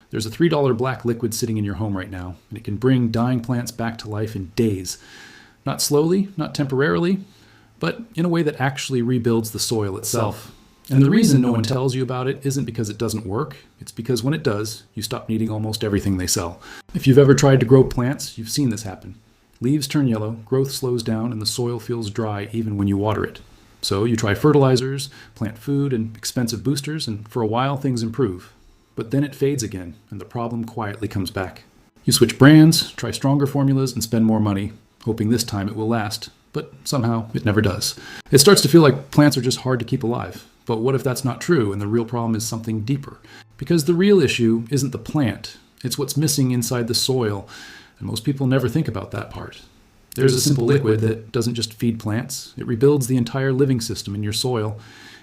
There's a $3 black liquid sitting in your home right now, and it can bring dying plants back to life in days. Not slowly, not temporarily, but in a way that actually rebuilds the soil itself. And the reason no one tells you about it isn't because it doesn't work. It's because when it does, you stop needing almost everything they sell. If you've ever tried to grow plants, you've seen this happen. Leaves turn yellow, growth slows down, and the soil feels dry even when you water it. So you try fertilizers, plant food, and expensive boosters, and for a while things improve. But then it fades again, and the problem quietly comes back. You switch brands, try stronger formulas, and spend more money, hoping this time it will last. But somehow it never does. It starts to feel like plants are just hard to keep alive. But what if that's not true and the real problem is something deeper? Because the real issue isn't the plant, it's what's missing inside the soil, and most people never think about that part. There's a simple liquid that doesn't just feed plants, it rebuilds the entire living system in your soil.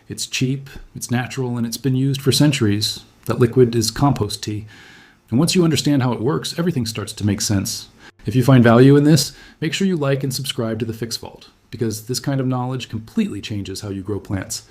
It's cheap, it's natural, and it's been used for centuries. That liquid is compost tea. And once you understand how it works, everything starts to make sense. If you find value in this, make sure you like and subscribe to the Fix Vault, because this kind of knowledge completely changes how you grow plants.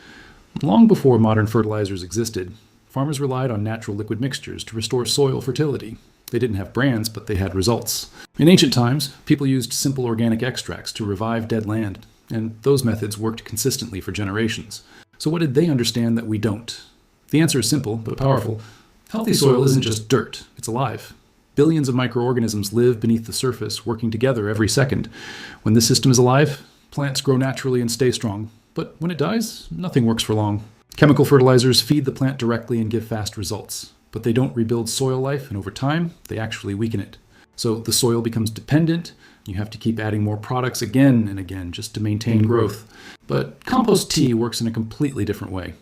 Long before modern fertilizers existed, farmers relied on natural liquid mixtures to restore soil fertility. They didn't have brands, but they had results. In ancient times, people used simple organic extracts to revive dead land, and those methods worked consistently for generations. So what did they understand that we don't? The answer is simple, but powerful. Healthy soil isn't just dirt, it's alive. Billions of microorganisms live beneath the surface, working together every second. When this system is alive, plants grow naturally and stay strong. But when it dies, nothing works for long. Chemical fertilizers feed the plant directly and give fast results, but they don't rebuild soil life, and over time, they actually weaken it. So the soil becomes dependent. You have to keep adding more products again and again just to maintain growth. But compost tea works in a completely different way.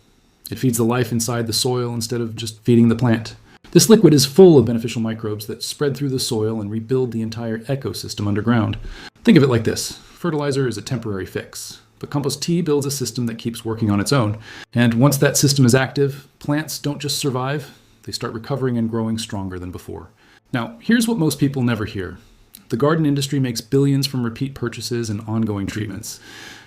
It feeds the life inside the soil instead of just feeding the plant. This liquid is full of beneficial microbes that spread through the soil and rebuild the entire ecosystem underground. Think of it like this. Fertilizer is a temporary fix, but compost tea builds a system that keeps working on its own. And once that system is active, plants don't just survive, they start recovering and growing stronger than before. Now, here's what most people never hear. The garden industry makes billions from repeat purchases and ongoing treatments.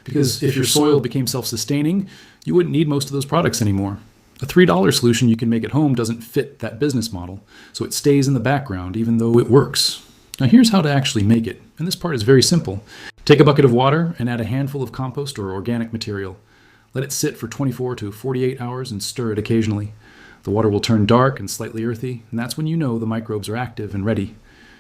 Because if your soil became self-sustaining, you wouldn't need most of those products anymore. A $3 solution you can make at home doesn't fit that business model, so it stays in the background even though it works. Now here's how to actually make it, and this part is very simple. Take a bucket of water and add a handful of compost or organic material. Let it sit for 24 to 48 hours and stir it occasionally. The water will turn dark and slightly earthy, and that's when you know the microbes are active and ready.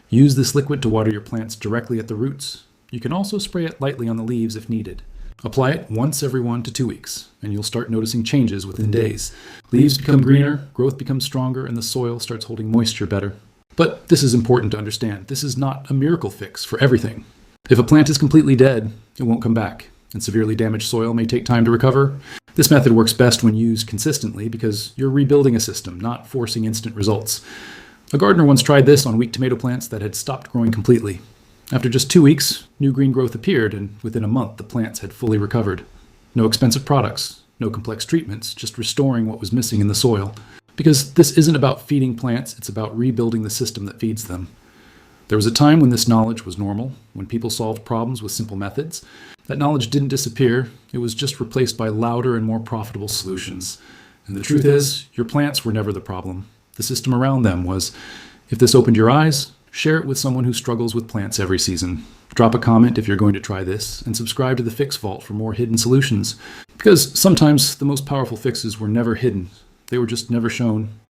Use this liquid to water your plants directly at the roots. You can also spray it lightly on the leaves if needed. Apply it once every 1 to 2 weeks, and you'll start noticing changes within days. Leaves become greener, growth becomes stronger, and the soil starts holding moisture better. But this is important to understand. This is not a miracle fix for everything. If a plant is completely dead, it won't come back, and severely damaged soil may take time to recover. This method works best when used consistently because you're rebuilding a system, not forcing instant results. A gardener once tried this on weak tomato plants that had stopped growing completely. After just 2 weeks, new green growth appeared, and within a month the plants had fully recovered. No expensive products, no complex treatments, just restoring what was missing in the soil. Because this isn't about feeding plants, it's about rebuilding the system that feeds them. There was a time when this knowledge was normal, when people solved problems with simple methods. That knowledge didn't disappear, it was just replaced by louder and more profitable solutions. And the truth is, your plants were never the problem. The system around them was. If this opened your eyes, share it with someone who struggles with plants every season. Drop a comment if you're going to try this, and subscribe to the Fix Vault for more hidden solutions. Because sometimes the most powerful fixes were never hidden. They were just never shown.